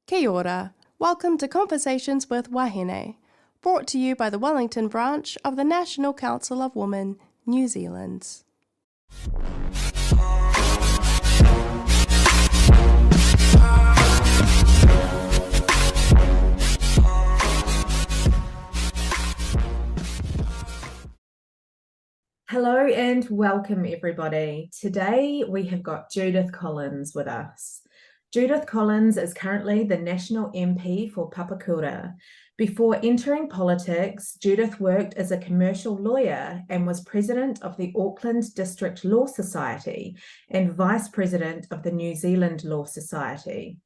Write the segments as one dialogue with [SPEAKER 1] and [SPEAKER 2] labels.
[SPEAKER 1] Kia ora. Welcome to Conversations with Wāhine, brought to you by the Wellington branch of the National Council of Women, New Zealand.
[SPEAKER 2] Hello and welcome everybody. Today we have got Judith Collins with us. Judith Collins is currently the National MP for Papakura. Before entering politics, Judith worked as a commercial lawyer and was president of the Auckland District Law Society and vice president of the New Zealand Law Society.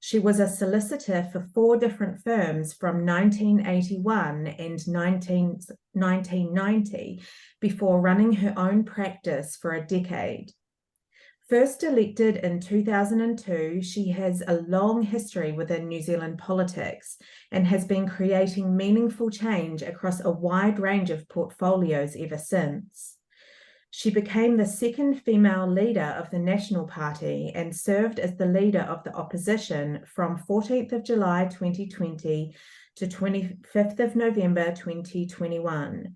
[SPEAKER 2] She was a solicitor for 4 different firms from 1981 and 1990 before running her own practice for a decade. First elected in 2002, she has a long history within New Zealand politics and has been creating meaningful change across a wide range of portfolios ever since. She became the second female leader of the National Party and served as the leader of the opposition from 14th of July 2020 to 25th of November 2021.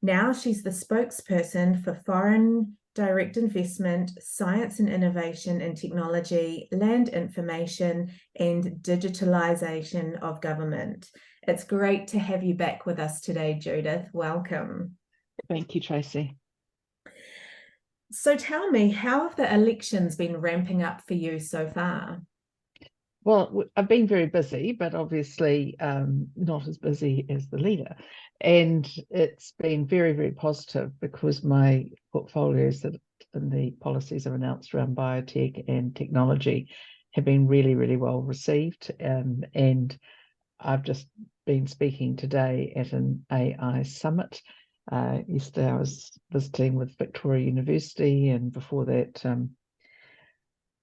[SPEAKER 2] Now she's the spokesperson for foreign direct investment, science and innovation and technology, land information, and digitalization of government. It's great to have you back with us today, Judith. Welcome.
[SPEAKER 3] Thank you, Tracey.
[SPEAKER 2] So tell me, how have the elections been ramping up for you so far?
[SPEAKER 3] Well, I've been very busy, but obviously not as busy as the leader. And it's been very, very positive because my portfolios that and the policies I've announced around biotech and technology have been really, really well received. And I've just been speaking today at an AI summit. Yesterday I was visiting with Victoria University, and before that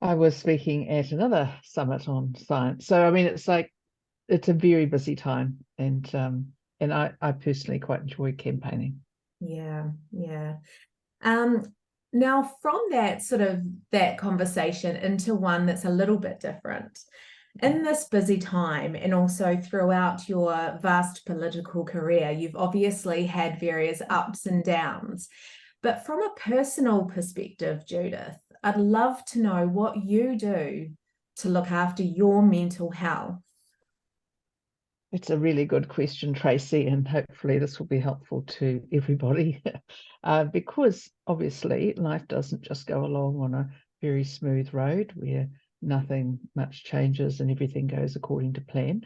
[SPEAKER 3] I was speaking at another summit on science. So I mean, it's a very busy time, and I personally quite enjoy campaigning.
[SPEAKER 2] Yeah. Now from that conversation into one that's a little bit different. In this busy time, and also throughout your vast political career, you've obviously had various ups and downs. But from a personal perspective, Judith, I'd love to know what you do to look after your mental health.
[SPEAKER 3] It's a really good question, Tracey, and hopefully this will be helpful to everybody. Because obviously life doesn't just go along on a very smooth road where nothing much changes and everything goes according to plan.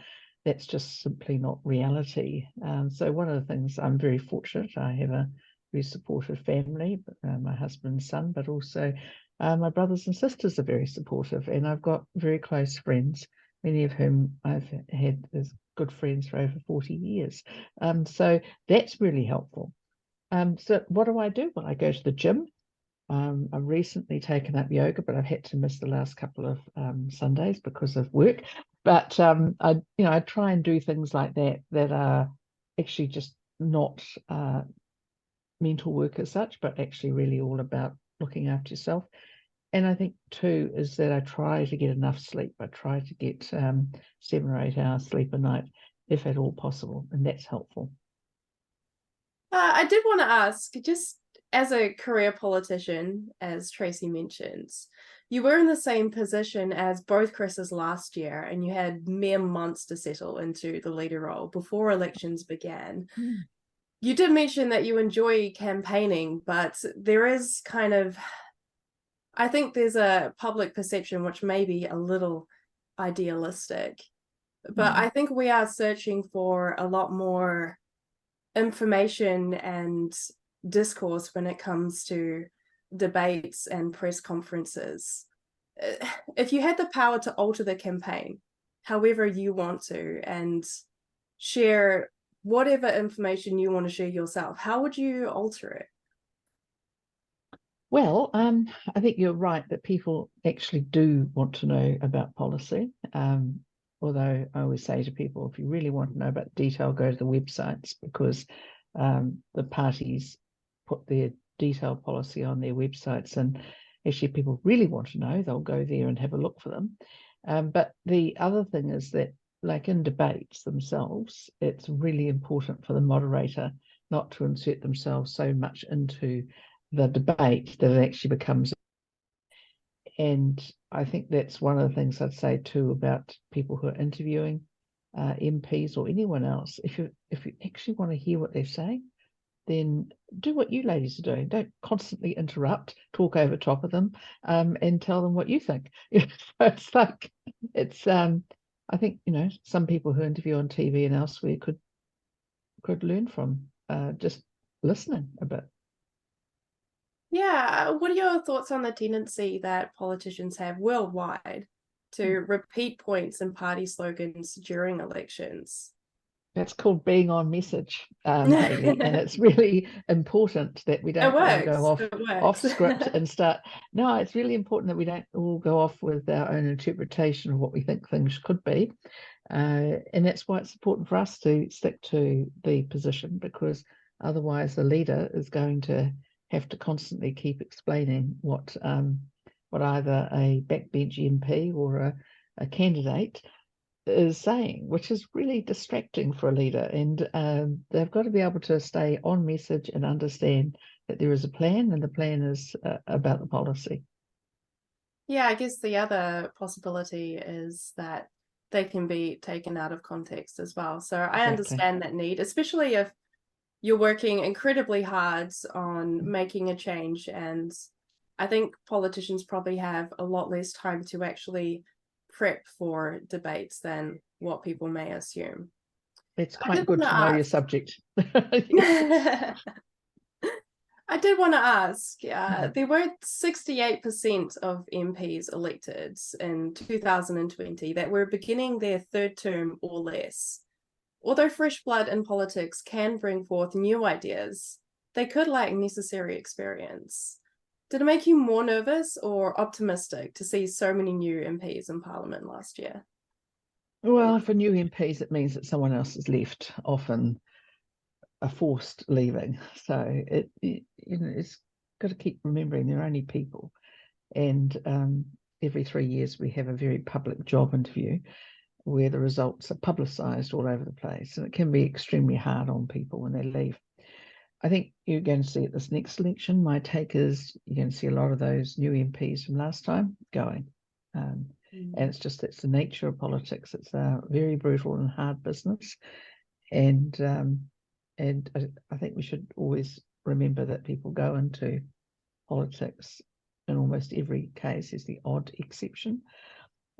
[SPEAKER 3] That's just simply not reality. So one of the things, I'm very fortunate, I have a very supportive family, my husband and son, but also my brothers and sisters are very supportive, and I've got very close friends, many of whom I've had as good friends for over 40 years. So that's really helpful. So what do I do? Well, I go to the gym. I've recently taken up yoga, but I've had to miss the last couple of Sundays because of work. But I try and do things like that are actually just not mental work as such, but actually really all about looking after yourself. And I think too is that I try to get enough sleep. I try to get 7 or 8 hours sleep a night, if at all possible, and that's helpful.
[SPEAKER 1] I did want to ask, just as a career politician, as Tracey mentions, you were in the same position as both Chris's last year, and you had mere months to settle into the leader role before elections began. You did mention that you enjoy campaigning, but there is I think there's a public perception which may be a little idealistic, but I think we are searching for a lot more information and discourse when it comes to debates and press conferences. If you had the power to alter the campaign however you want to and share whatever information you want to share yourself, how would you alter it?
[SPEAKER 3] Well, I think you're right that people actually do want to know about policy. although I always say to people, if you really want to know about detail, go to the websites, because the parties put their detailed policy on their websites, and actually people really want to know, they'll go there and have a look for them. But the other thing is that, like in debates themselves, it's really important for the moderator not to insert themselves so much into the debate that it actually becomes. And I think that's one of the things I'd say too about people who are interviewing MPs or anyone else. If you actually want to hear what they're saying, then do what you ladies are doing. Don't constantly interrupt, talk over top of them, and tell them what you think. It's like, it's I think, some people who interview on TV and elsewhere could learn from just listening a bit.
[SPEAKER 1] Yeah, what are your thoughts on the tendency that politicians have worldwide to repeat points and party slogans during elections?
[SPEAKER 3] That's called being on message, Hayley, and it's really important that we don't all go off script and start. No, it's really important that we don't all go off with our own interpretation of what we think things could be, and that's why it's important for us to stick to the position, because otherwise the leader is going to have to constantly keep explaining what either a backbench MP or a candidate is saying, which is really distracting for a leader. And they've got to be able to stay on message and understand that there is a plan, and the plan is about the policy.
[SPEAKER 1] Yeah, I guess the other possibility is that they can be taken out of context as well. So I understand that need, especially if you're working incredibly hard on making a change. And I think politicians probably have a lot less time to actually prep for debates than what people may assume.
[SPEAKER 3] It's quite good to know your subject.
[SPEAKER 1] I did want to ask, there were 68% of MPs elected in 2020 that were beginning their third term or less. Although fresh blood in politics can bring forth new ideas, they could lack necessary experience. Did it make you more nervous or optimistic to see so many new MPs in Parliament last year?
[SPEAKER 3] Well, for new MPs, it means that someone else has left, often a forced leaving. So it's got to keep remembering they're only people. And every 3 years we have a very public job interview where the results are publicised all over the place, and it can be extremely hard on people when they leave. I think you're going to see at this next election, my take is you're going to see a lot of those new MPs from last time going. And it's the nature of politics. It's a very brutal and hard business. And I think we should always remember that people go into politics. In almost every case, is the odd exception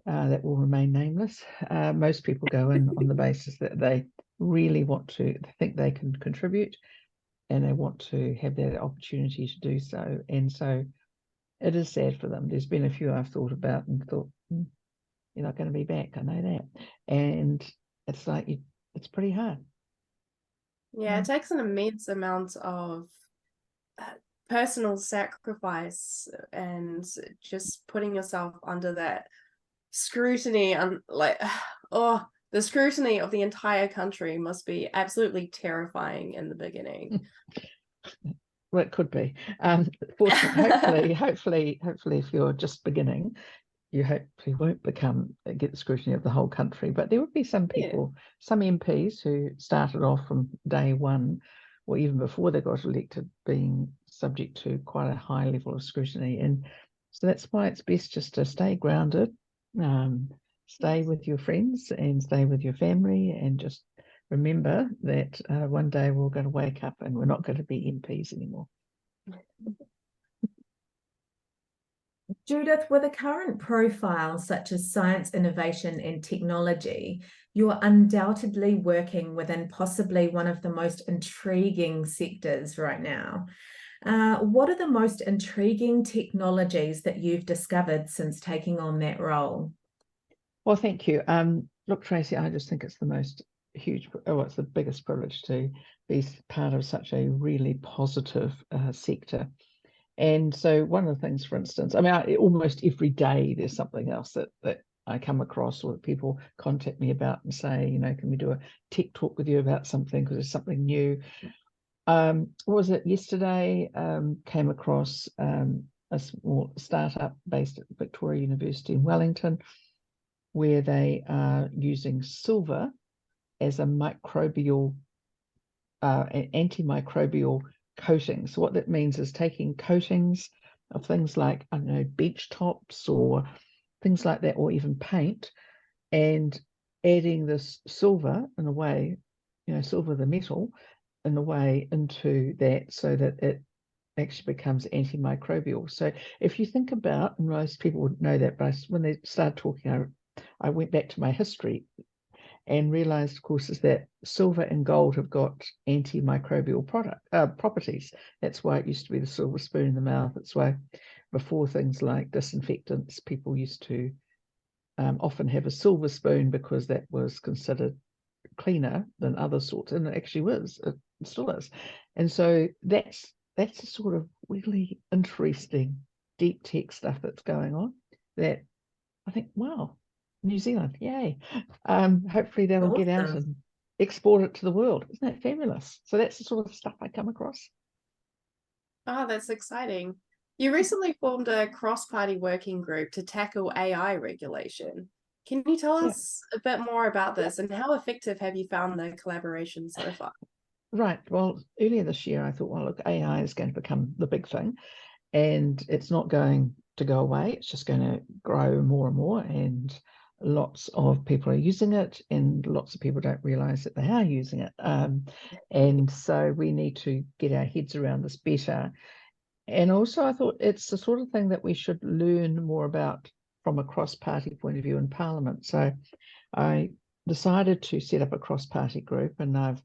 [SPEAKER 3] that will remain nameless. Most people go in on the basis that they really want to, think they can contribute, and they want to have that opportunity to do so. And so it is sad for them. There's been a few I've thought about and thought, you're not going to be back, I know that. And it's like, it's pretty hard.
[SPEAKER 1] Yeah, it takes an immense amount of personal sacrifice and just putting yourself under that scrutiny, and the scrutiny of the entire country must be absolutely terrifying in the beginning.
[SPEAKER 3] Well, it could be. Fortunately, hopefully, if you're just beginning, you hopefully won't get the scrutiny of the whole country. But there would be some people, some MPs who started off from day one, or even before they got elected, being subject to quite a high level of scrutiny. And so that's why it's best just to stay grounded, stay with your friends and stay with your family, and just remember that one day we're going to wake up and we're not going to be MPs anymore.
[SPEAKER 2] Judith, with a current profile such as science, innovation, and technology, you're undoubtedly working within possibly one of the most intriguing sectors right now. What are the most intriguing technologies that you've discovered since taking on that role?
[SPEAKER 3] Well, thank you. Look, Tracey, I just think it's the most it's the biggest privilege to be part of such a really positive sector. And so one of the things, for instance, I mean, almost every day there's something else that I come across or that people contact me about and say, you know, can we do a tech talk with you about something because it's something new. What was it yesterday? Came across a small startup based at Victoria University in Wellington, where they are using silver as a microbial, an antimicrobial coating. So what that means is taking coatings of things like, I don't know, beach tops or things like that, or even paint, and adding this silver in a way, you know, silver the metal in a way into that so that it actually becomes antimicrobial. So if you think about, and most people wouldn't know that, but when they started talking, I went back to my history and realized, of course, is that silver and gold have got antimicrobial properties. That's why it used to be the silver spoon in the mouth. That's why before things like disinfectants, people used to often have a silver spoon because that was considered cleaner than other sorts, and it actually was. It still is. And so that's the sort of really interesting deep tech stuff that's going on that I think, wow, New Zealand, yay. Hopefully that'll get out and export it to the world. Isn't that fabulous? So that's the sort of stuff I come across.
[SPEAKER 1] Oh, that's exciting. You recently formed a cross-party working group to tackle AI regulation. Can you tell us a bit more about this and how effective have you found the collaboration so far?
[SPEAKER 3] Right. Well, earlier this year, I thought, well, look, AI is going to become the big thing, and it's not going to go away. It's just going to grow more and more, and lots of people are using it, and lots of people don't realize that they are using it. And so we need to get our heads around this better. And also, I thought it's the sort of thing that we should learn more about from a cross-party point of view in Parliament. So I decided to set up a cross-party group, and I've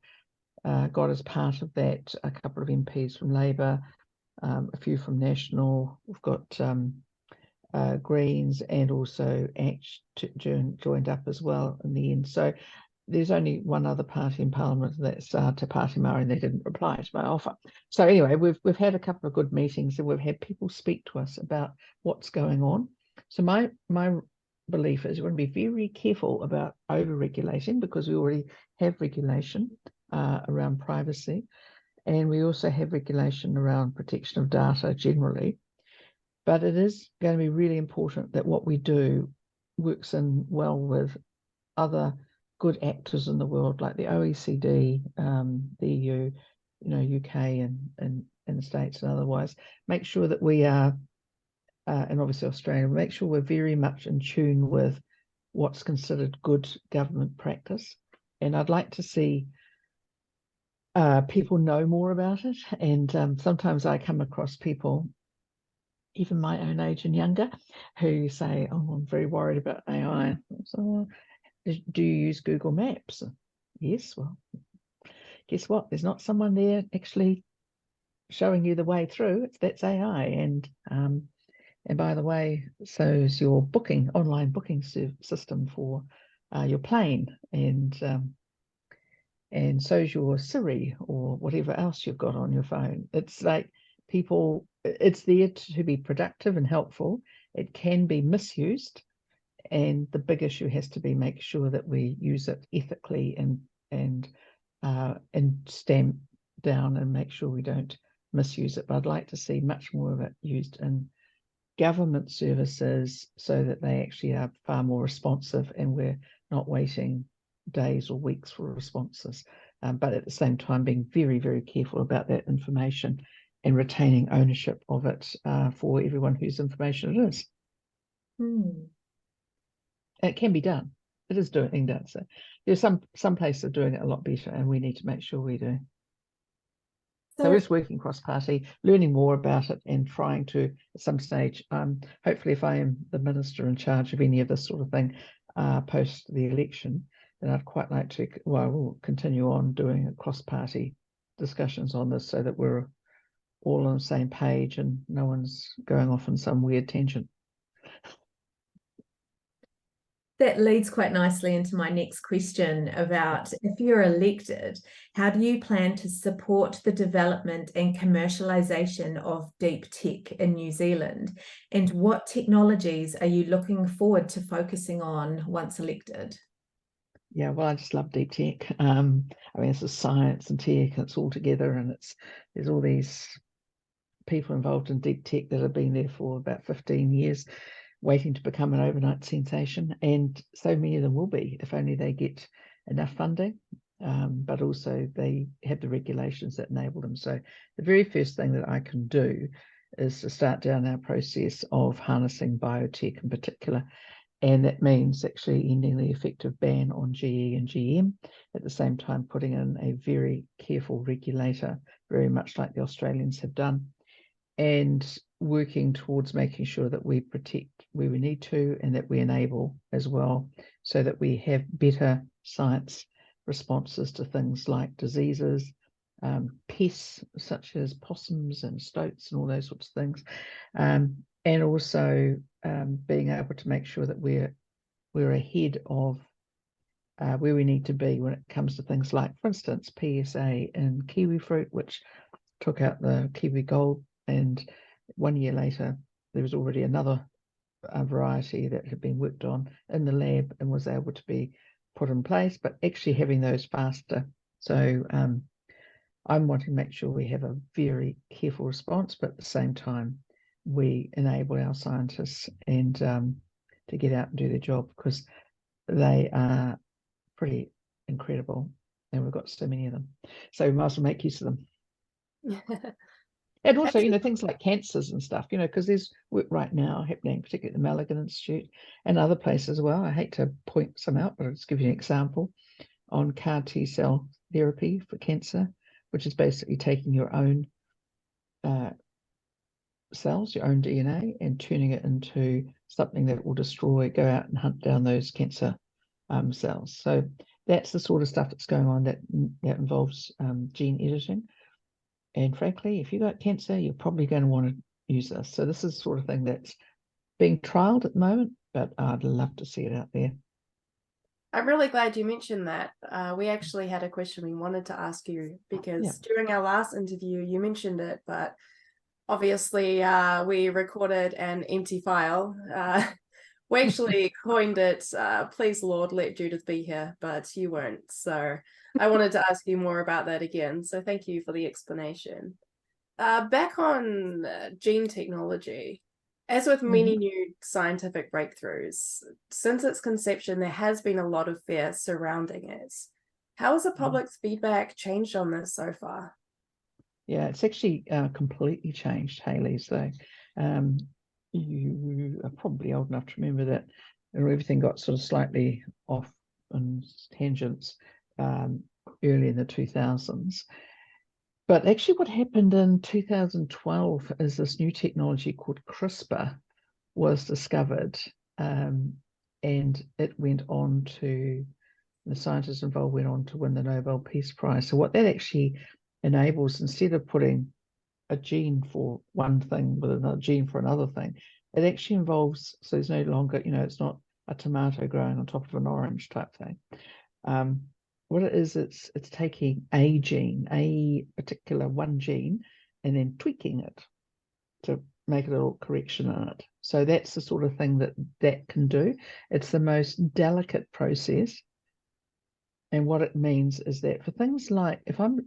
[SPEAKER 3] got as part of that a couple of MPs from Labour, a few from National. We've got Greens, and also ACT joined up as well in the end. So there's only one other party in Parliament, that's Te Pāti Māori, and they didn't reply to my offer. So anyway, we've had a couple of good meetings, and we've had people speak to us about what's going on. So my belief is we're going to be very careful about over-regulating, because we already have regulation around privacy, and we also have regulation around protection of data generally. But it is going to be really important that what we do works in well with other good actors in the world, like the OECD, the EU, you know, UK and the States and otherwise. Make sure that we are, and obviously Australia, make sure we're very much in tune with what's considered good government practice. And I'd like to see people know more about it. And sometimes I come across people, even my own age and younger, who say, oh, I'm very worried about AI. So, do you use Google Maps? Yes. Well, guess what? There's not someone there actually showing you the way through. That's AI. And by the way, so is your online booking system for your plane, and so is your Siri or whatever else you've got on your phone. It's like people, it's there to be productive and helpful. It can be misused. And the big issue has to be make sure that we use it ethically and stamp down and make sure we don't misuse it. But I'd like to see much more of it used in government services so that they actually are far more responsive, and we're not waiting days or weeks for responses. But at the same time, being very, very careful about that information and retaining ownership of it for everyone whose information it is. It can be done. It is being done. So there's some places are doing it a lot better, and we need to make sure we do. So it's working cross-party, learning more about it, and trying to, at some stage, hopefully if I am the minister in charge of any of this sort of thing post the election, then I'd quite like to, well, we'll continue on doing cross-party discussions on this so that we're all on the same page and no one's going off in some weird tangent.
[SPEAKER 2] That leads quite nicely into my next question about if you're elected, how do you plan to support the development and commercialization of deep tech in New Zealand? And what technologies are you looking forward to focusing on once elected?
[SPEAKER 3] Yeah, well, I just love deep tech. I mean, it's the science and tech, and it's all together, and there's all these people involved in deep tech that have been there for about 15 years, waiting to become an overnight sensation. And so many of them will be, if only they get enough funding, but also they have the regulations that enable them. So the very first thing that I can do is to start down our process of harnessing biotech in particular. And that means actually ending the effective ban on GE and GM, at the same time putting in a very careful regulator, very much like the Australians have done, and working towards making sure that we protect where we need to and that we enable as well, so that we have better science responses to things like diseases, pests such as possums and stoats and all those sorts of things, and also being able to make sure that we're ahead of where we need to be when it comes to things like, for instance, PSA in kiwi fruit, which took out the kiwi gold, and 1 year later there was already another variety that had been worked on in the lab and was able to be put in place, but actually having those faster. So I'm wanting to make sure we have a very careful response, but at the same time we enable our scientists and to get out and do their job, because they are pretty incredible and we've got so many of them. So we might as well make use of them. And also, things like cancers and stuff, because there's work right now happening, particularly at the Milligan Institute and other places as well. I hate to point some out, but I'll just give you an example on CAR T-cell therapy for cancer, which is basically taking your own cells, your own DNA, and turning it into something that will go out and hunt down those cancer cells. So that's the sort of stuff that's going on that involves gene editing. And frankly, if you've got cancer, you're probably going to want to use this. So this is the sort of thing that's being trialed at the moment, but I'd love to see it out there.
[SPEAKER 1] I'm really glad you mentioned that. We actually had a question we wanted to ask you, because during our last interview, you mentioned it, but obviously we recorded an empty file. We actually coined it, please Lord, let Judith be here, but you weren't. So I wanted to ask you more about that again. So thank you for the explanation. Back on gene technology, as with many new scientific breakthroughs, since its conception, there has been a lot of fear surrounding it. How has the public's feedback changed on this so far?
[SPEAKER 3] Yeah, it's actually completely changed, Hayley. So you are probably old enough to remember that everything got sort of slightly off on tangents early in the 2000s. But actually what happened in 2012 is this new technology called CRISPR was discovered, and it went on to, the scientists involved went on to win the Nobel Peace Prize. So what that actually enables, instead of putting a gene for one thing with another gene for another thing, it actually involves, so there's no longer, it's not a tomato growing on top of an orange type thing. What it is, it's taking a gene, a particular one gene, and then tweaking it to make a little correction in it. So that's the sort of thing that can do. It's the most delicate process. And what it means is that for things like, if I'm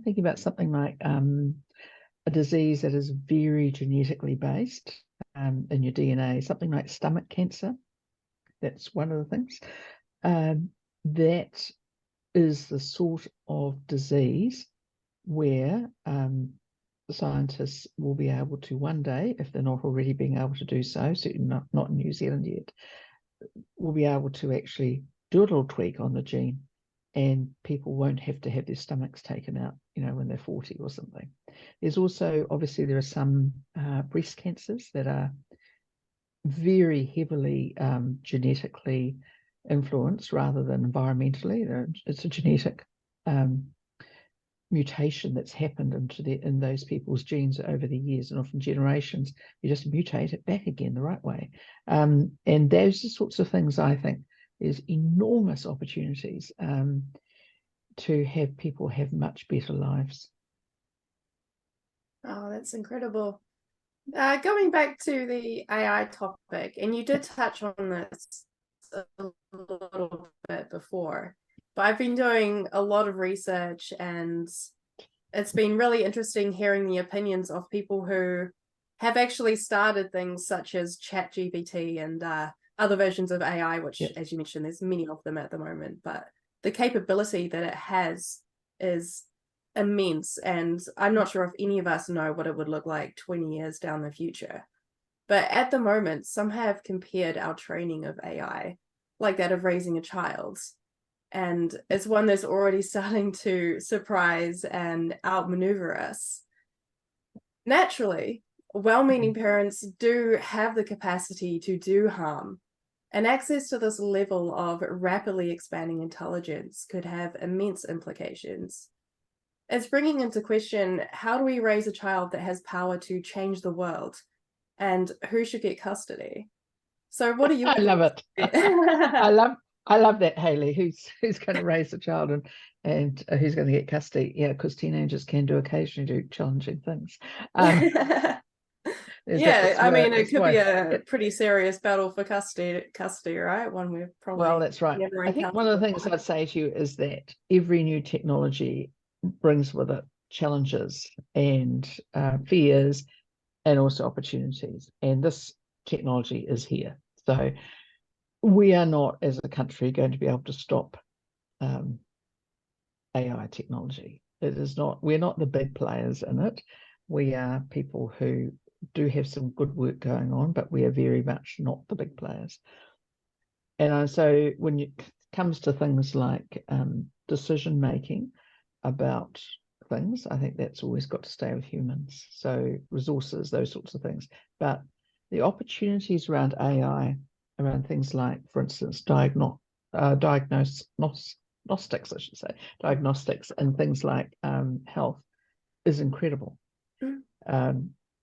[SPEAKER 3] thinking about something like a disease that is very genetically based in your DNA, something like stomach cancer, that's one of the things. That is the sort of disease where scientists will be able to one day, if they're not already being able to do so, certainly not in New Zealand yet, will be able to actually do a little tweak on the gene, and people won't have to have their stomachs taken out, when they're 40 or something. There's also, obviously, there are some breast cancers that are very heavily genetically influenced rather than environmentally. It's a genetic mutation that's happened in those people's genes over the years, and often generations. You just mutate it back again the right way. And those are the sorts of things I think there's enormous opportunities to have people have much better lives.
[SPEAKER 1] Oh, that's incredible. Going back to the AI topic, and you did touch on this a little bit before, but I've been doing a lot of research, and it's been really interesting hearing the opinions of people who have actually started things such as ChatGPT and other versions of AI, which,
[SPEAKER 3] Yep.
[SPEAKER 1] as you mentioned, there's many of them at the moment, but the capability that it has is immense. And I'm not sure if any of us know what it would look like 20 years down the future. But at the moment, some have compared our training of AI, like that of raising a child. And it's one that's already starting to surprise and outmaneuver us. Naturally, well-meaning parents do have the capacity to do harm, and access to this level of rapidly expanding intelligence could have immense implications. It's bringing into question, how do we raise a child that has power to change the world, and who should get custody? So what are your
[SPEAKER 3] I love it. I love that, Hayley. Who's going to raise the child and who's going to get custody? Yeah, because teenagers can occasionally do challenging things.
[SPEAKER 1] Yeah, I mean, it could be a pretty serious battle for custody, right? One we've probably
[SPEAKER 3] well, that's right.
[SPEAKER 1] never
[SPEAKER 3] I think one of the things I'd say to you is that every new technology brings with it challenges and fears and also opportunities. And this technology is here. So we are not, as a country, going to be able to stop AI technology. It is not, we're not the big players in it. We are people who do have some good work going on, but we are very much not the big players. And so when it comes to things like decision making about things, I think that's always got to stay with humans. So resources, those sorts of things. But the opportunities around AI, around things like, for instance, diagnostics, I should say, diagnostics and things like health is incredible.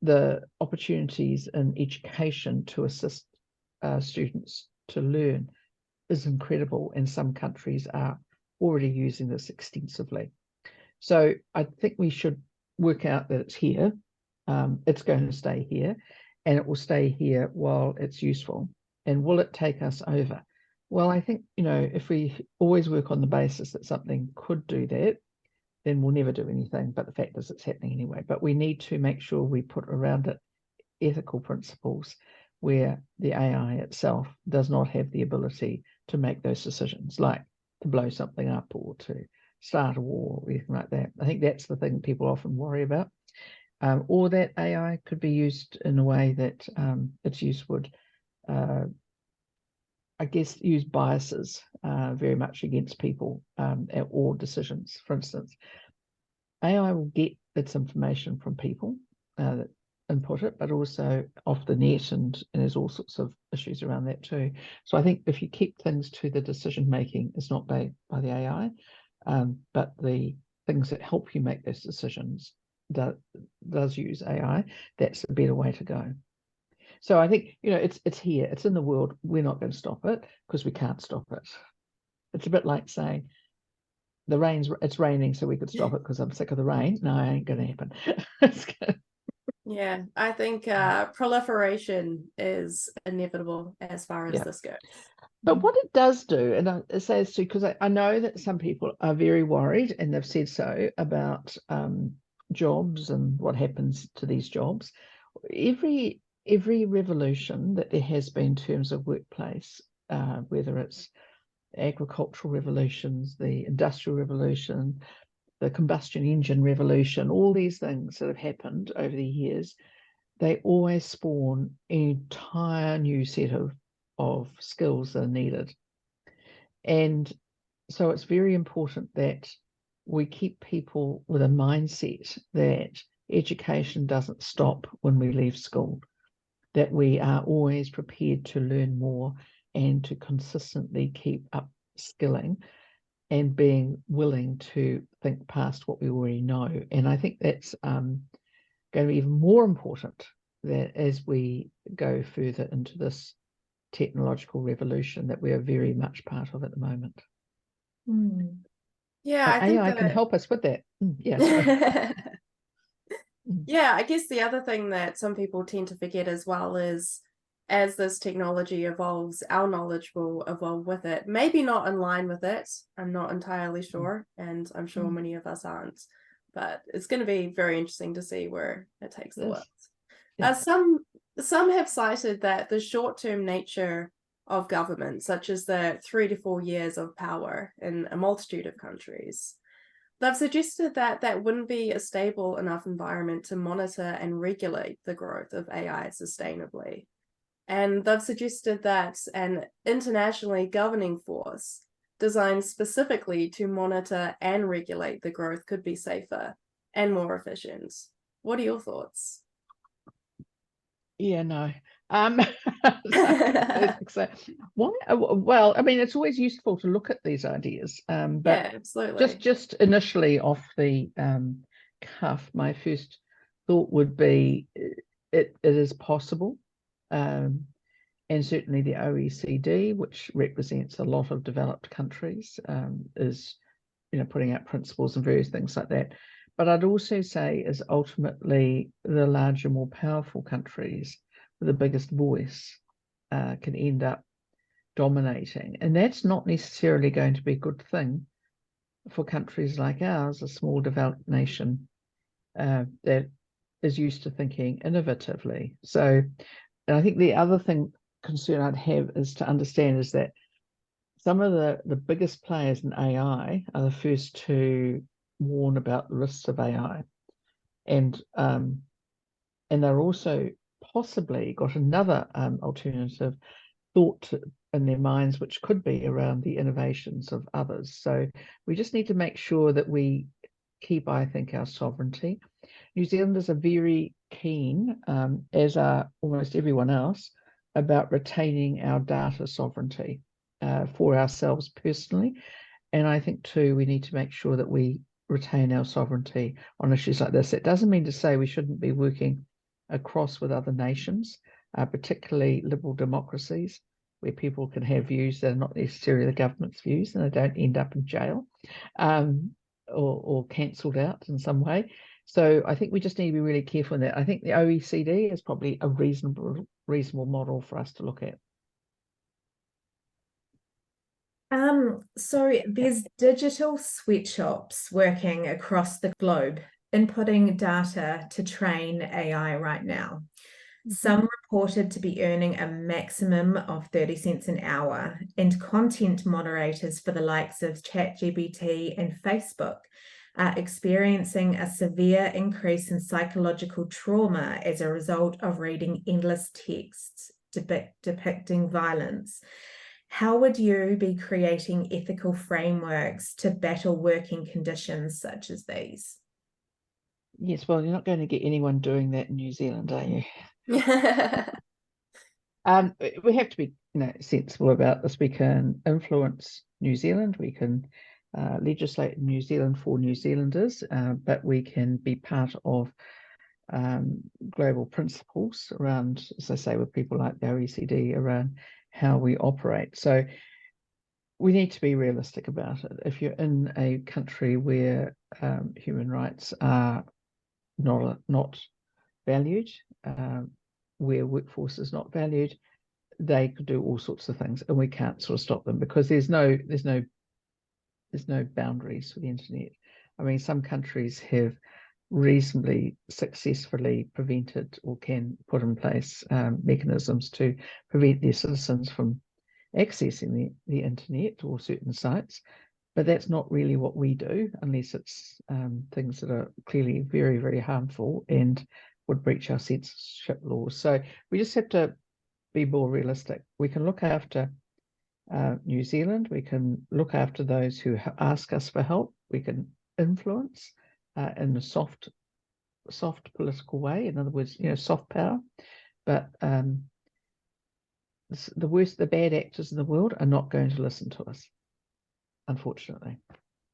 [SPEAKER 3] The opportunities in education to assist students to learn is incredible, and some countries are already using this extensively. So I think we should work out that it's here. It's going to stay here, and it will stay here while it's useful. And will it take us over? Well, I think, if we always work on the basis that something could do that, then we'll never do anything. But the fact is it's happening anyway. But we need to make sure we put around it ethical principles where the AI itself does not have the ability to make those decisions, like to blow something up or to start a war or anything like that. I think that's the thing people often worry about. Or that AI could be used in a way that its use would, I guess, use biases very much against people or decisions. For instance, AI will get its information from people that input it, but also off the net, and there's all sorts of issues around that too. So I think if you keep things to the decision making, it's not by the AI, but the things that help you make those decisions does use AI, that's a better way to go. So I think, it's here, it's in the world. We're not going to stop it because we can't stop it. It's a bit like saying it's raining, so we could stop it because I'm sick of the rain. No, it ain't going to happen.
[SPEAKER 1] Yeah, I think proliferation is inevitable as far as this goes.
[SPEAKER 3] But what it does do, and it says to, because I know that some people are very worried, and they've said so about jobs and what happens to these jobs. Every revolution that there has been in terms of workplace, whether it's agricultural revolutions, the industrial revolution, the combustion engine revolution, all these things that have happened over the years, they always spawn an entire new set of skills that are needed. And so it's very important that we keep people with a mindset that education doesn't stop when we leave school, that we are always prepared to learn more and to consistently keep upskilling and being willing to think past what we already know. And I think that's going to be even more important that as we go further into this technological revolution that we are very much part of at the moment.
[SPEAKER 1] Yeah, I think
[SPEAKER 3] AI can help us with that. Yeah, sorry.
[SPEAKER 1] Yeah, I guess the other thing that some people tend to forget as well is as this technology evolves, our knowledge will evolve with it. Maybe not in line with it. I'm not entirely sure, and I'm sure many of us aren't. But it's going to be very interesting to see where it takes the world. Some have cited that the short-term nature of government, such as the 3 to 4 years of power in a multitude of countries, they've suggested that that wouldn't be a stable enough environment to monitor and regulate the growth of AI sustainably. And they've suggested that an internationally governing force designed specifically to monitor and regulate the growth could be safer and more efficient. What are your thoughts?
[SPEAKER 3] Yeah, no. So, well, I mean, it's always useful to look at these ideas. But
[SPEAKER 1] yeah, absolutely.
[SPEAKER 3] Just initially off the cuff, my first thought would be it is possible. And certainly the OECD, which represents a lot of developed countries, is, putting out principles and various things like that. But I'd also say is ultimately the larger, more powerful countries with the biggest voice can end up dominating. And that's not necessarily going to be a good thing for countries like ours, a small developed nation that is used to thinking innovatively. So, and I think the other concern I'd have is to understand is that some of the biggest players in AI are the first to warn about the risks of AI, and they're also possibly got another alternative thought in their minds, which could be around the innovations of others. So we just need to make sure that we keep, I think, our sovereignty. New Zealanders are very keen, as are almost everyone else, about retaining our data sovereignty for ourselves personally. And I think too, we need to make sure that we retain our sovereignty on issues like this. It doesn't mean to say we shouldn't be working across with other nations, particularly liberal democracies, where people can have views that are not necessarily the government's views and they don't end up in jail or cancelled out in some way. So I think we just need to be really careful in that. I think the OECD is probably a reasonable model for us to look at.
[SPEAKER 2] So there's digital sweatshops working across the globe, inputting data to train AI right now. Some reported to be earning a maximum of 30 cents an hour, and content moderators for the likes of ChatGPT and Facebook are experiencing a severe increase in psychological trauma as a result of reading endless texts depicting violence. How would you be creating ethical frameworks to battle working conditions such as these?
[SPEAKER 3] Yes, well, you're not going to get anyone doing that in New Zealand, are you? We have to be, sensible about this. We can influence New Zealand. We can legislate in New Zealand for New Zealanders, but we can be part of global principles around, as I say, with people like the OECD around how we operate. So we need to be realistic about it. If you're in a country where human rights are not valued, where workforce is not valued, they could do all sorts of things, and we can't sort of stop them because there's no boundaries for the internet. I mean, some countries have reasonably successfully prevented or can put in place mechanisms to prevent their citizens from accessing the internet or certain sites, but that's not really what we do unless it's things that are clearly very, very harmful and would breach our censorship laws. So we just have to be more realistic. We can look after New Zealand. We can look after those who ask us for help. We can influence in a soft political way. In other words, soft power. But the bad actors in the world are not going to listen to us, unfortunately.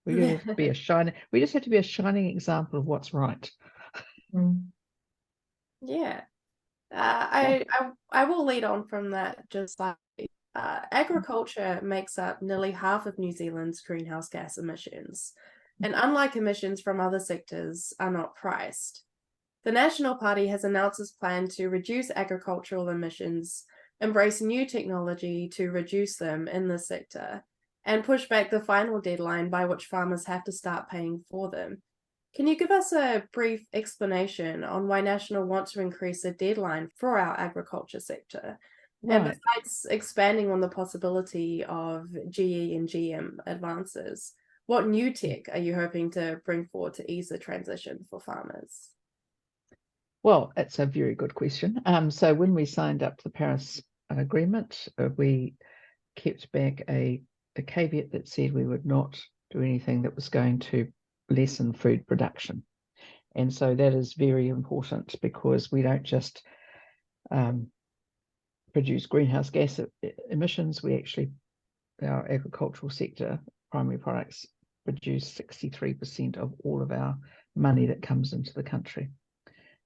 [SPEAKER 3] We just have to be a shining example of what's right.
[SPEAKER 1] Yeah. I will lead on from that just slightly Agriculture makes up nearly half of New Zealand's greenhouse gas emissions, and unlike emissions from other sectors, are not priced. The National Party has announced its plan to reduce agricultural emissions, embrace new technology to reduce them in the sector, and push back the final deadline by which farmers have to start paying for them. Can you give us a brief explanation on why National want to increase the deadline for our agriculture sector? And
[SPEAKER 3] Right.
[SPEAKER 1] besides expanding on the possibility of GE and GM advances, what new tech are you hoping to bring forward to ease the transition for farmers?
[SPEAKER 3] Well, it's a very good question. So when we signed up to the Paris Agreement, we kept back a caveat that said we would not do anything that was going to lessen food production. And so that is very important, because we don't just produce greenhouse gas emissions. We actually, our agricultural sector, primary products, produce 63% of all of our money that comes into the country.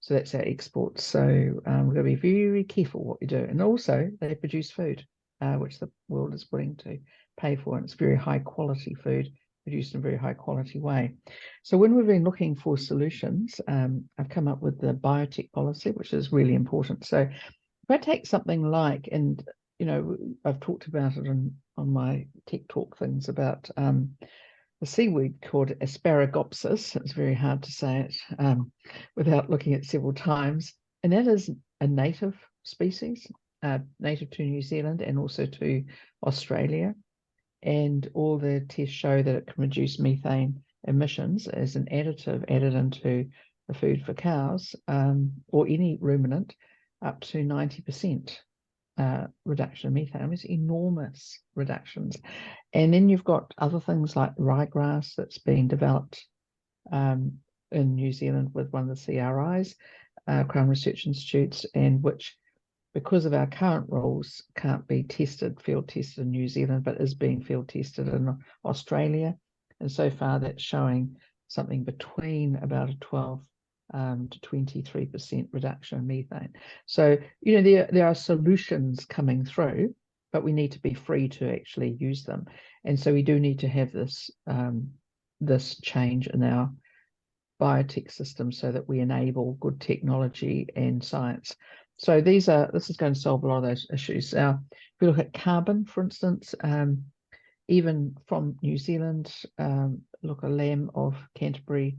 [SPEAKER 3] So that's our exports. So we've got to be very careful what we do. And also they produce food, which the world is willing to pay for. And it's very high quality food produced in a very high quality way. So when we've been looking for solutions, I've come up with the biotech policy, which is really important. So if I take something like, and I've talked about it on my tech talk things about the seaweed called Asparagopsis. It's very hard to say it without looking at several times. And that is a native species, native to New Zealand and also to Australia. And all the tests show that it can reduce methane emissions as an additive added into the food for cows or any ruminant, up to 90% reduction in methane. It's enormous reductions. And then you've got other things like ryegrass that's being developed in New Zealand with one of the CRIs, Crown Research Institutes, and which, because of our current rules, can't be field tested in New Zealand, but is being field tested in Australia. And so far that's showing something between about a 12 to 23% reduction in methane. So, there are solutions coming through, but we need to be free to actually use them. And so we do need to have this change in our biotech system so that we enable good technology and science. So this is going to solve a lot of those issues. Now, if we look at carbon, for instance, even from New Zealand, look, a lamb of Canterbury,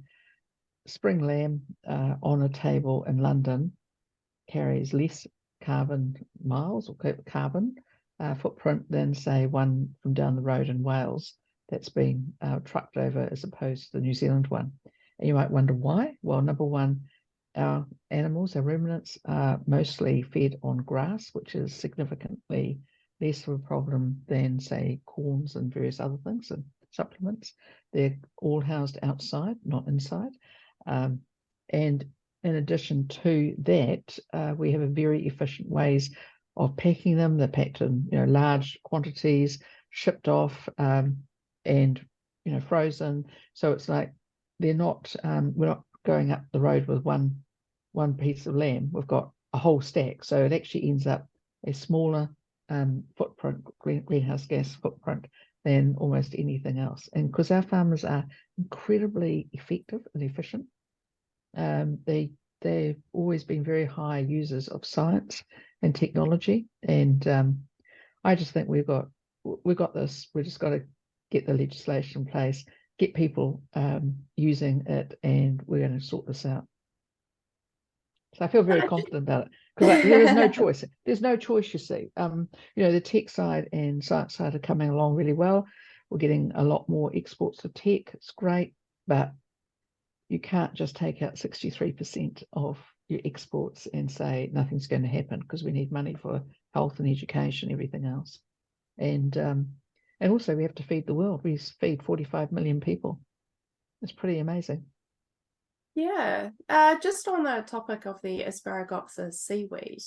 [SPEAKER 3] spring lamb on a table in London carries less carbon miles or carbon footprint than, say, one from down the road in Wales that's been trucked over as opposed to the New Zealand one. And you might wonder why. Well, number one, our animals, our ruminants, are mostly fed on grass, which is significantly less of a problem than, say, corns and various other things and supplements. They're all housed outside, not inside. And in addition to that, we have a very efficient ways of packing them. They're packed in large quantities, shipped off, and frozen. So it's like they're not. We're not going up the road with one piece of lamb. We've got a whole stack. So it actually ends up a smaller footprint, greenhouse gas footprint, than almost anything else. And because our farmers are incredibly effective and efficient, they've always been very high users of science and technology. And I just think we've got this. We just got to get the legislation in place, get people using it, and we're going to sort this out. So I feel very confident about it, because there is no choice. There's no choice, you see. The tech side and science side are coming along really well. We're getting a lot more exports of tech. It's great, but you can't just take out 63% of your exports and say nothing's going to happen, because we need money for health and education, everything else. And also we have to feed the world. We feed 45 million people. It's pretty amazing.
[SPEAKER 1] Yeah, just on the topic of the Asparagopsis seaweed,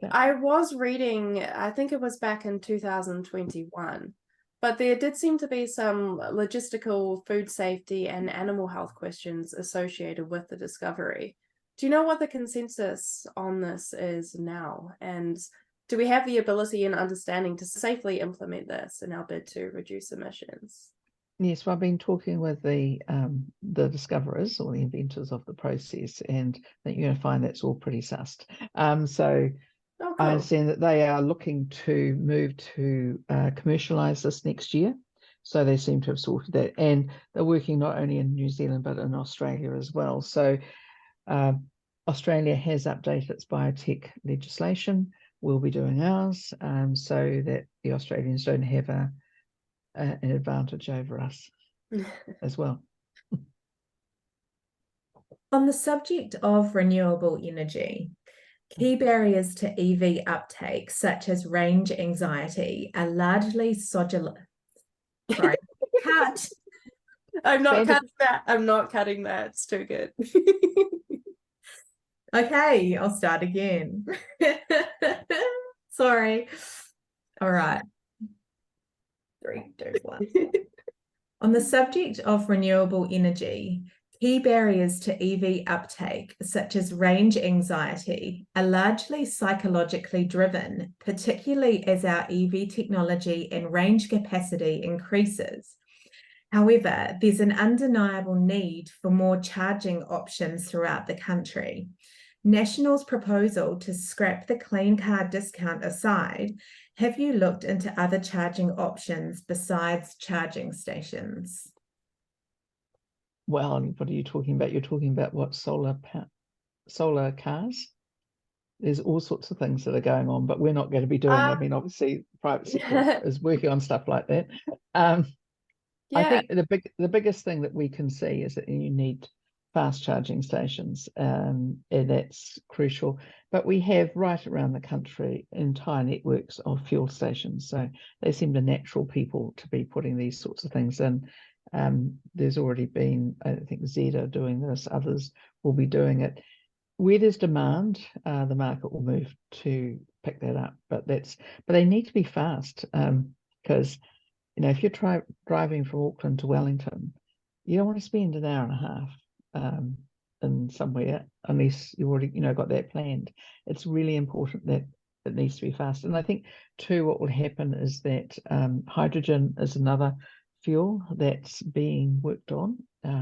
[SPEAKER 3] Yeah.
[SPEAKER 1] I was reading, I think it was back in 2021, but there did seem to be some logistical, food safety, and animal health questions associated with the discovery. Do you know what the consensus on this is now? And do we have the ability and understanding to safely implement this in our bid to reduce emissions?
[SPEAKER 3] Yes, well, I've been talking with the discoverers or the inventors of the process, and I think you're going to find that's all pretty sussed. So
[SPEAKER 1] Oh,
[SPEAKER 3] I
[SPEAKER 1] cool.
[SPEAKER 3] understand that they are looking to move to commercialise this next year. So they seem to have sorted that, and they're working not only in New Zealand but in Australia as well. So Australia has updated its biotech legislation. We'll be doing ours, so that the Australians don't have an advantage over us as well.
[SPEAKER 2] On the subject of renewable energy, key barriers to EV uptake, such as range anxiety, are largely cut.
[SPEAKER 1] I'm not cutting that. I'm not cutting that. It's too good.
[SPEAKER 2] Okay, I'll start again. Sorry. All right. 3, 2, 1. On the subject of renewable energy, key barriers to EV uptake, such as range anxiety, are largely psychologically driven, particularly as our EV technology and range capacity increases. However, there's an undeniable need for more charging options throughout the country. National's proposal to scrap the clean car discount aside, have you looked into other charging options besides charging stations?
[SPEAKER 3] Well, what are you talking about? You're talking about what, solar cars? There's all sorts of things that are going on, but we're not going to be doing it. I mean, obviously, the private sector is working on stuff like that. I think the biggest thing that we can see is that you need fast charging stations, and that's crucial. But we have right around the country entire networks of fuel stations, so they seem the natural people to be putting these sorts of things in. There's already been, I think, Zeta doing this, others will be doing it. Where there's demand, the market will move to pick that up. But they need to be fast, because if you're driving from Auckland to Wellington, you don't want to spend an hour and a half in somewhere unless you already got that planned. It's really important that it needs to be fast. And I think too, what will happen is that hydrogen is another fuel that's being worked on,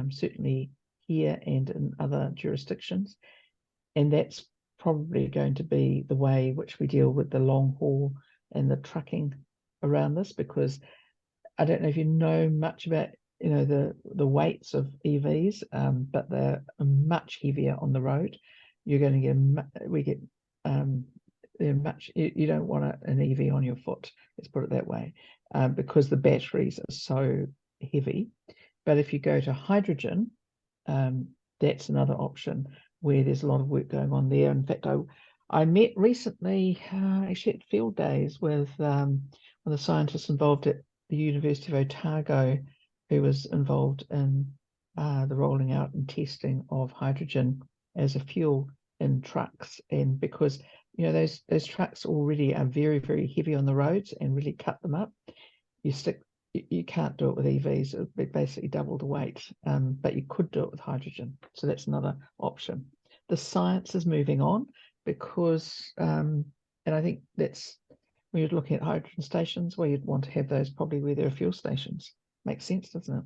[SPEAKER 3] certainly here and in other jurisdictions, and that's probably going to be the way which we deal with the long haul and the trucking around this, because I don't know if you know much about the weights of EVs, but they're much heavier on the road. You're going to get they're much. You don't want an EV on your foot. Let's put it that way, because the batteries are so heavy. But if you go to hydrogen, that's another option where there's a lot of work going on there. In fact, I met recently, actually at field days, with one of the scientists involved at the University of Otago, who was involved in the rolling out and testing of hydrogen as a fuel in trucks. And because those trucks already are very, very heavy on the roads and really cut them up, you can't do it with EVs. It would basically double the weight, but you could do it with hydrogen. So that's another option. The science is moving on because, and I think that's when you're looking at hydrogen stations, where you'd want to have those probably where there are fuel stations. Makes sense, doesn't it?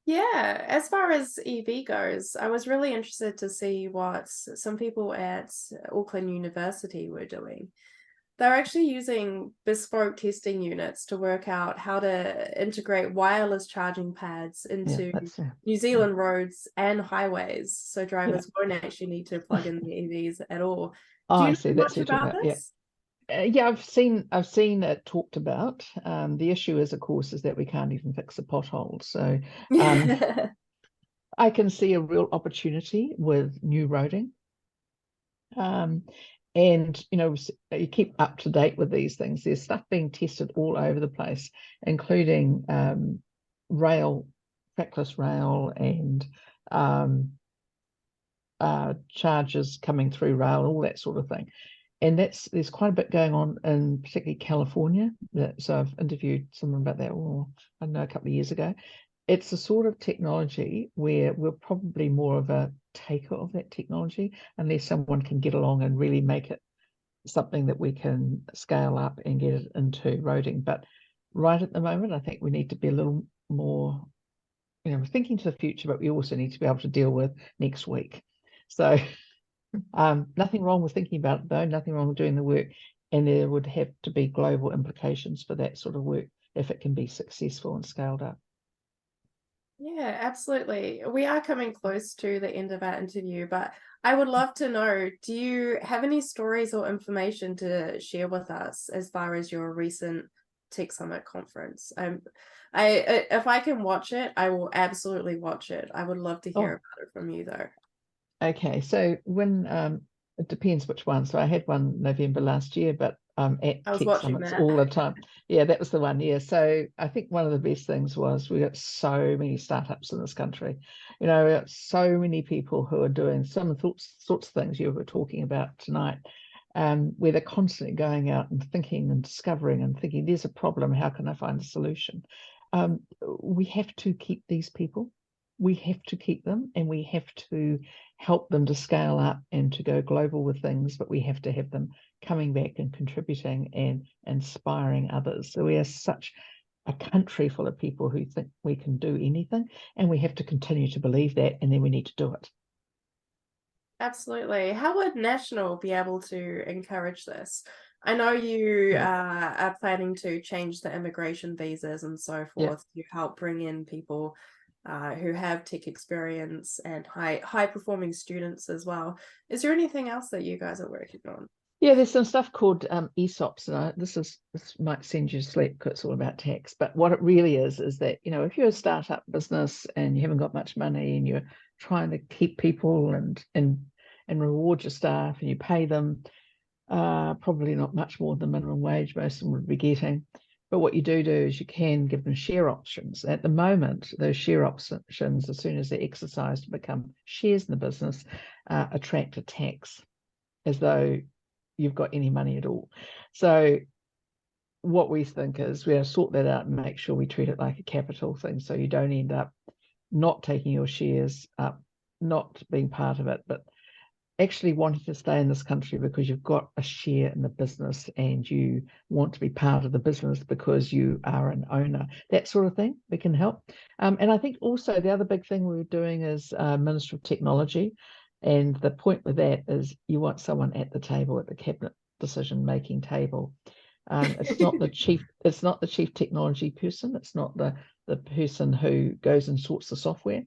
[SPEAKER 1] Yeah, as far as EV goes, I was really interested to see what some people at Auckland University were doing. They're actually using bespoke testing units to work out how to integrate wireless charging pads into New Zealand roads and highways, so drivers won't actually need to plug in the EVs at all. Do you know much about this?
[SPEAKER 3] Yeah, I've seen it talked about. The issue is, of course, is that we can't even fix the potholes. So I can see a real opportunity with new roading. And you keep up to date with these things. There's stuff being tested all over the place, including rail, trackless rail, and charges coming through rail, all that sort of thing. And there's quite a bit going on in particularly California. So I've interviewed someone about that, I don't know, a couple of years ago. It's the sort of technology where we're probably more of a taker of that technology, unless someone can get along and really make it something that we can scale up and get it into roading. But right at the moment, I think we need to be a little more, we're thinking to the future, but we also need to be able to deal with next week. So nothing wrong with thinking about it, though, nothing wrong with doing the work. And there would have to be global implications for that sort of work if it can be successful and scaled up.
[SPEAKER 1] Yeah, absolutely. We are coming close to the end of our interview, but I would love to know, do you have any stories or information to share with us as far as your recent Tech Summit conference? If I can watch it, I will absolutely watch it. I would love to hear about it from you, though.
[SPEAKER 3] Okay, so when it depends which one. So I had one November last year, but at
[SPEAKER 1] I was
[SPEAKER 3] Tech
[SPEAKER 1] watching
[SPEAKER 3] Summits
[SPEAKER 1] that.
[SPEAKER 3] all the time. Yeah, that was the one. Yeah, so I think one of the best things was we got so many startups in this country. We got so many people who are doing some sorts of things you were talking about tonight, where they're constantly going out and thinking and discovering and thinking, there's a problem, how can I find a solution? We have to keep these people. We have to keep them, and we have to help them to scale up and to go global with things, but we have to have them coming back and contributing and inspiring others. So we are such a country full of people who think we can do anything, and we have to continue to believe that, and then we need to do it.
[SPEAKER 1] Absolutely. How would National be able to encourage this? I know you are planning to change the immigration visas and so forth to help bring in people who have tech experience and high performing students as well. Is there anything else that you guys are working on?
[SPEAKER 3] Yeah, there's some stuff called ESOPs, and this might send you to sleep because it's all about tax. But what it really is that if you're a startup business and you haven't got much money and you're trying to keep people and reward your staff and you pay them probably not much more than minimum wage most of them would be getting. But what you do is you can give them share options. At the moment, those share options, as soon as they're exercised to become shares in the business, attract a tax as though you've got any money at all. So what we think is we have to sort that out and make sure we treat it like a capital thing, so you don't end up not taking your shares up, not being part of it, but actually wanting to stay in this country because you've got a share in the business and you want to be part of the business because you are an owner, that sort of thing. We can help. And I think also the other big thing we're doing is Minister of Technology. And the point with that is you want someone at the table, at the cabinet decision-making table. It's not the chief technology person. It's not the person who goes and sorts the software.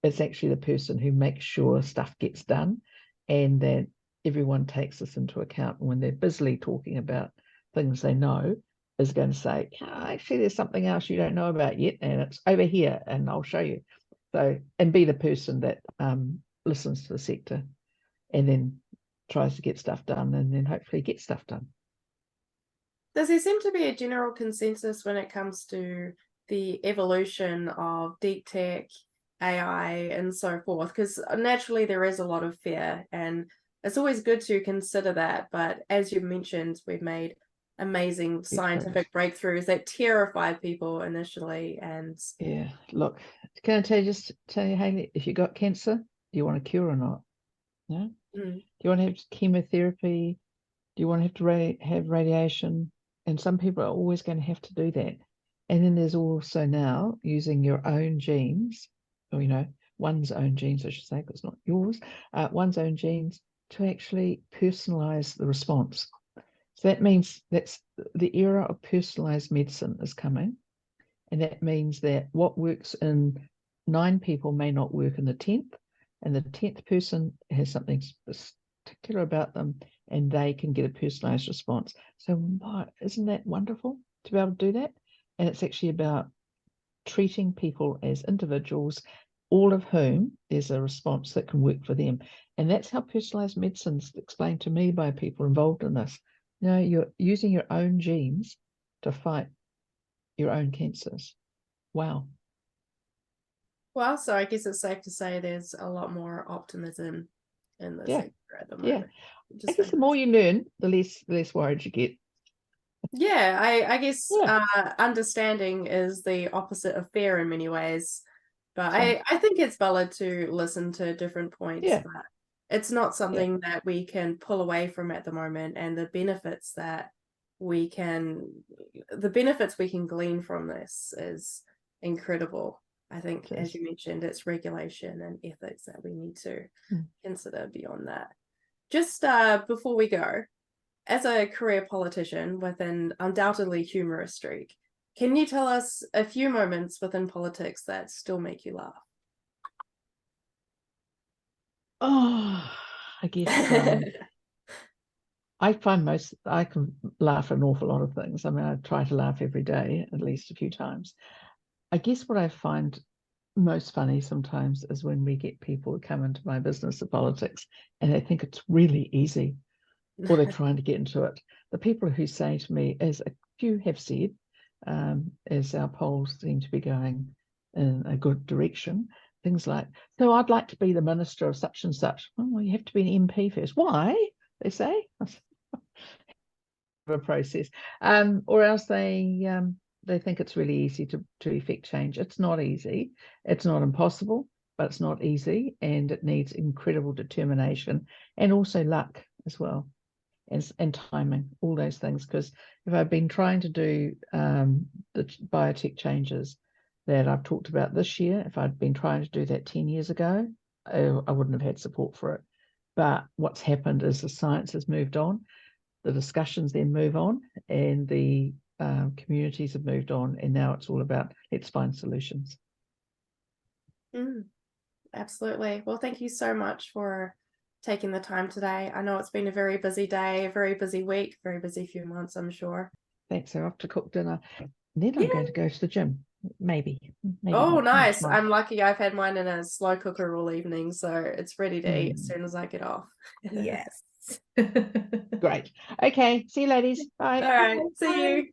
[SPEAKER 3] It's actually the person who makes sure stuff gets done and that everyone takes this into account when they're busily talking about things they know, is going to say, actually, there's something else you don't know about yet, and it's over here, and I'll show you. So, and be the person that listens to the sector and then tries to get stuff done and then hopefully get stuff done.
[SPEAKER 1] Does there seem to be a general consensus when it comes to the evolution of deep tech, AI, and so forth? Because naturally there is a lot of fear, and it's always good to consider that. But as you mentioned, we've made amazing scientific breakthroughs that terrified people initially. And
[SPEAKER 3] yeah, look, can I tell you, Hayley, if you got cancer, do you want a cure or not? No? Do you want to have chemotherapy? Do you want to have radiation? And some people are always going to have to do that. And then there's also now using your own genes, or one's own genes, I should say, because it's not yours, one's own genes to actually personalize the response. So that means that's the era of personalized medicine is coming. And that means that what works in 9 people may not work in the 10th. And the 10th person has something particular about them and they can get a personalized response. So isn't that wonderful to be able to do that? And it's actually about treating people as individuals, all of whom there's a response that can work for them. And that's how personalized medicine's explained to me by people involved in this. You're using your own genes to fight your own cancers. Wow.
[SPEAKER 1] Well, so I guess it's safe to say there's a lot more optimism in the sector at the moment.
[SPEAKER 3] I guess the more you learn, the less worried you get.
[SPEAKER 1] Yeah, I guess understanding is the opposite of fear in many ways. But I think it's valid to listen to different points.
[SPEAKER 3] Yeah.
[SPEAKER 1] But It's not something that we can pull away from at the moment, and the benefits we can glean from this is incredible. I think, as you mentioned, it's regulation and ethics that we need to consider beyond that. Just before we go, as a career politician with an undoubtedly humorous streak, can you tell us a few moments within politics that still make you laugh?
[SPEAKER 3] Oh, I guess I can laugh at an awful lot of things. I mean, I try to laugh every day, at least a few times. I guess what I find most funny sometimes is when we get people who come into my business of politics and they think it's really easy, or they're trying to get into it. The people who say to me, as a few have said, as our polls seem to be going in a good direction, things like, so I'd like to be the minister of such and such. Well, you have to be an MP first. Why? They say. A process. Or else they think it's really easy to effect change. It's not easy. It's not impossible, but it's not easy, and it needs incredible determination and also luck as well, and timing, all those things. Because if I've been trying to do the biotech changes that I've talked about this year, if I'd been trying to do that 10 years ago, I wouldn't have had support for it. But what's happened is the science has moved on, the discussions then move on, and the communities have moved on, and now it's all about let's find solutions.
[SPEAKER 1] Absolutely. Well, thank you so much for taking the time today. I know it's been a very busy day, a very busy week, very busy few months, I'm sure.
[SPEAKER 3] Thanks. I'm off to cook dinner. Then I'm going to go to the gym. Maybe
[SPEAKER 1] oh,
[SPEAKER 3] not.
[SPEAKER 1] nice. I'm lucky I've had mine in a slow cooker all evening, so it's ready to eat as soon as I get off.
[SPEAKER 2] Yes.
[SPEAKER 3] Great. Okay. See you, ladies. Bye.
[SPEAKER 1] All right. See you.